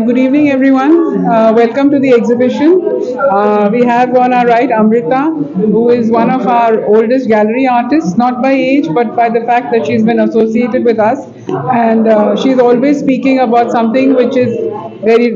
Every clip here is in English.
Good evening, everyone. Welcome to the exhibition. We have on our right Amritah, who is one of our oldest gallery artists, not by age, but by the fact that she's been associated with us. And she's always speaking about something which is very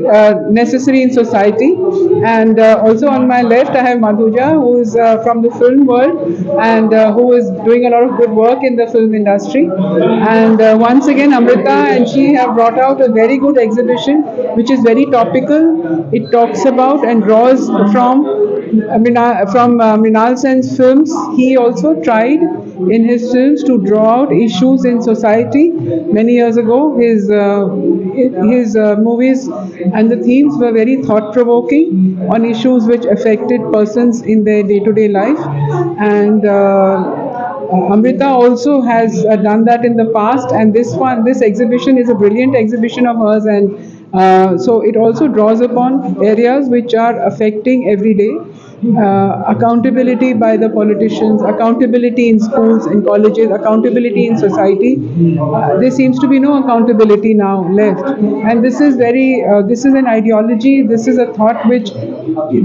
necessary in society. And also on my left, I have Madhuja, who is from the film world and who is doing a lot of good work in the film industry. And once again, Amrita and she have brought out a very good exhibition, which is very topical. It talks about and draws from Mrinal Sen's films. He also tried in his films to draw out issues in society. Many years ago, his movies and the themes were very thought-provoking on issues which affected persons in their day-to-day life. And Amrita also has done that in the past, and this exhibition is a brilliant exhibition of hers, and so it also draws upon areas which are affecting every day. Accountability by the politicians, accountability in schools, in colleges, accountability in society. There seems to be no accountability now left, and this is an ideology. This is a thought which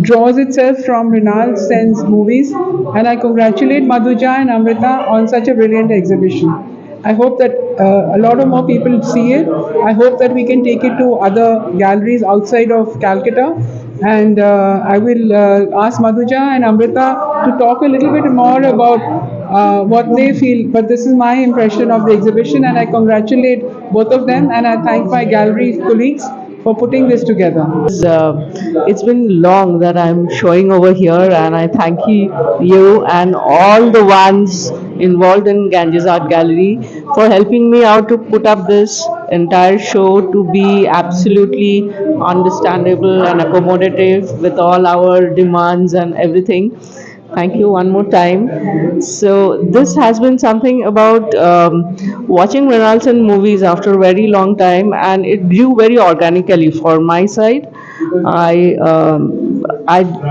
draws itself from Mrinal Sen's movies, and I congratulate Madhuja and Amrita on such a brilliant exhibition. I hope that a lot of more people see it. I hope that we can take it to other galleries outside of Calcutta. And I will ask Madhuja and Amrita to talk a little bit more about what they feel. But this is my impression of the exhibition, and I congratulate both of them, and I thank my gallery colleagues for putting this together. It's been long that I'm showing over here, and I thank you and all the ones involved in Ganges Art Gallery for helping me out to put up this entire show to be absolutely understandable and accommodative with all our demands and everything. Thank you one more time. So this has been something about watching Mrinal Sen movies after a very long time, and it grew very organically for my side. I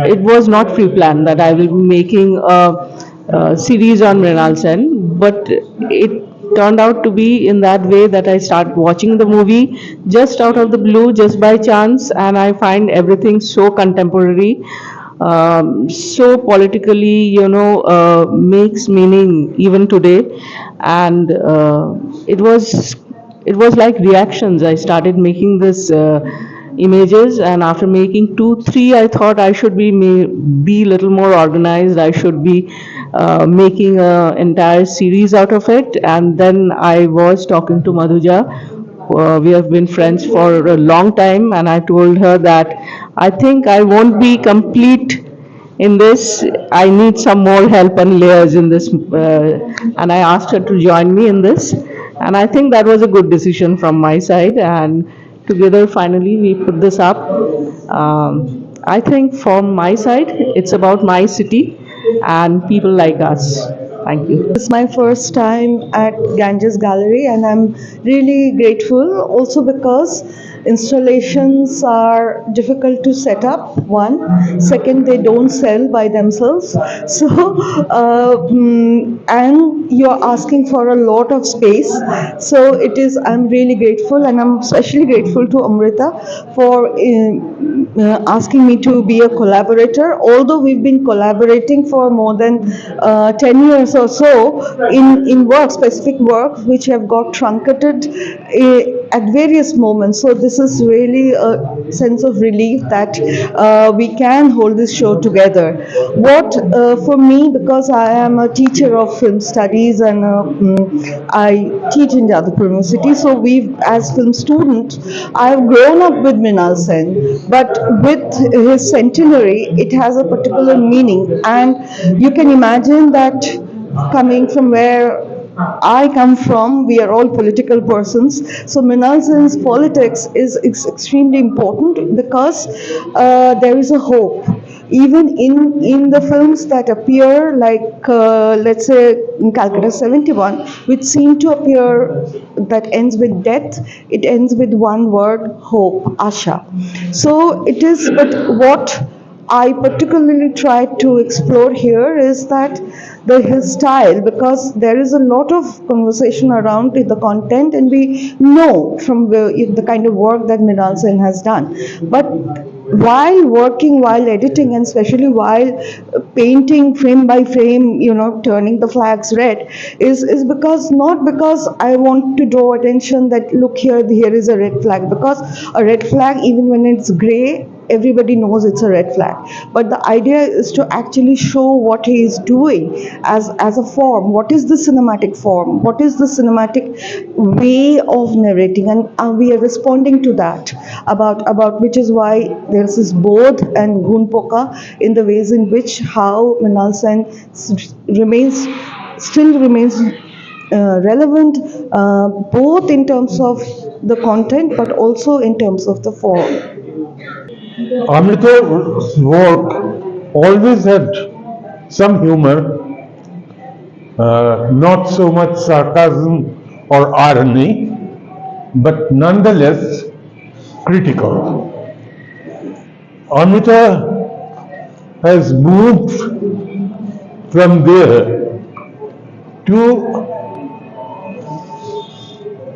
it was not pre-planned that I will be making a series on Mrinal Sen, but it turned out to be in that way that I start watching the movie just out of the blue, just by chance, and I find everything so contemporary, so politically, makes meaning even today. And it was like reactions. I started making this images, and after making two three, I thought I should be little more organized. I should be making an entire series out of it. And then I was talking to Madhuja. We have been friends for a long time, and I told her that I think I won't be complete in this. I need some more help and layers in this, and I asked her to join me in this. And I think that was a good decision from my side. And together, finally, we put this up. I think from my side, it's about my city and people like us. Thank you. It's my first time at Ganges Gallery, and I'm really grateful also because installations are difficult to set up. One, second, they don't sell by themselves. So, and you're asking for a lot of space. So it is. I'm really grateful, and I'm especially grateful to Amrita for asking me to be a collaborator. Although we've been collaborating for more than 10 years or so in work, specific work, which have got truncated at various moments. So this is really a sense of relief that we can hold this show together. What for me, because I am a teacher of film studies and I teach in Jadavpur University, so as film student, I've grown up with Mrinal Sen, but with his centenary, it has a particular meaning, and you can imagine that coming from where I come from, we are all political persons. So Mrinal Sen's politics is extremely important because there is a hope. Even in the films that appear, like let's say in Calcutta 71, which seem to appear that ends with death, it ends with one word: hope, Asha. So it is, but what I particularly tried to explore here is that his style, because there is a lot of conversation around the content, and we know from the kind of work that Mrinal Sen has done. But while working, while editing, and especially while painting frame by frame, turning the flags red, is because, not because I want to draw attention that look here is a red flag, because a red flag, even when it's gray, everybody knows it's a red flag. But the idea is to actually show what he is doing as a form. What is the cinematic form? What is the cinematic way of narrating? And we are responding to that, about which is why there's this bodh and gunpoka in the ways in which how Mrinal Sen still remains relevant, both in terms of the content but also in terms of the form. Amrita's work always had some humor, not so much sarcasm or irony, but nonetheless critical. Amrita has moved from there to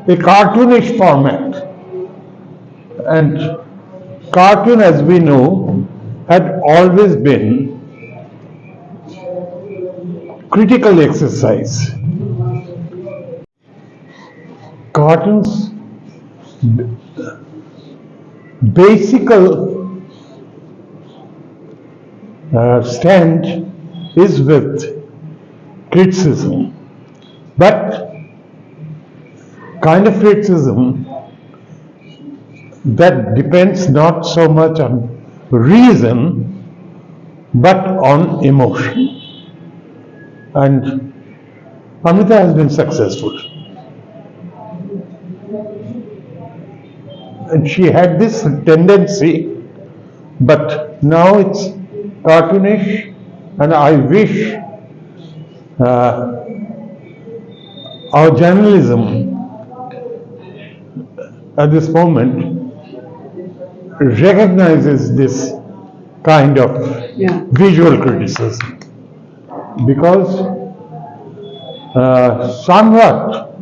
a cartoonish format, and cartoon, as we know, had always been critical exercise. Cartoon's basic stand is with criticism, but kind of criticism that depends not so much on reason but on emotion. And Amrita has been successful. And she had this tendency, but now it's cartoonish, and I wish our journalism at this moment recognizes this kind of visual criticism, because somewhat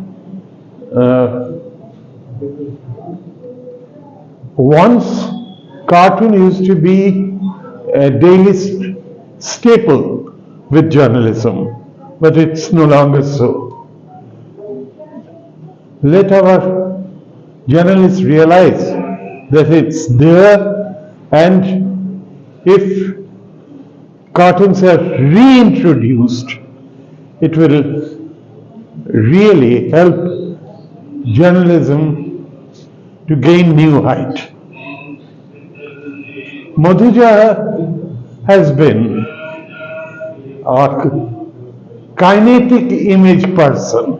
once cartoon used to be a daily staple with journalism, but it's no longer so. Let our journalists realize that it's there, and if cartoons are reintroduced, it will really help journalism to gain new height. Madhuja has been a kinetic image person.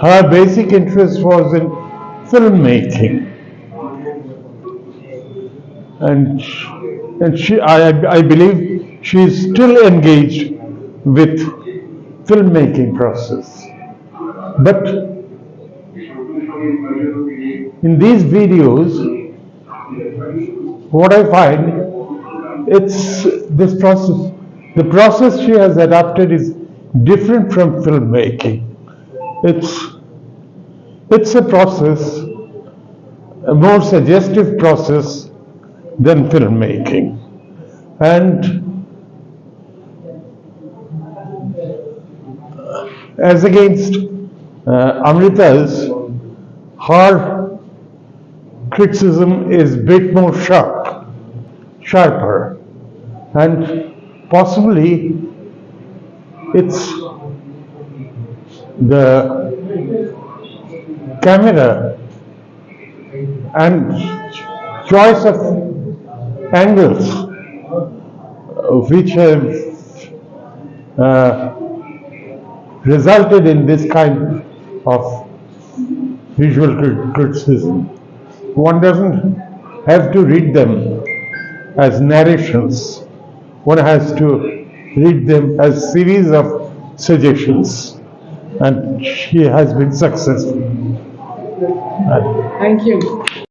Her basic interest was in filmmaking, and I believe she is still engaged with filmmaking process. But in these videos, what I find, it's this process. The process she has adopted is different from filmmaking. It's a process, a more suggestive process than filmmaking. And as against Amrita's, her criticism is a bit more sharper, and possibly it's the camera and choice of angles which have resulted in this kind of visual criticism. One doesn't have to read them as narrations. One has to read them as series of suggestions, and she has been successful. Thank you.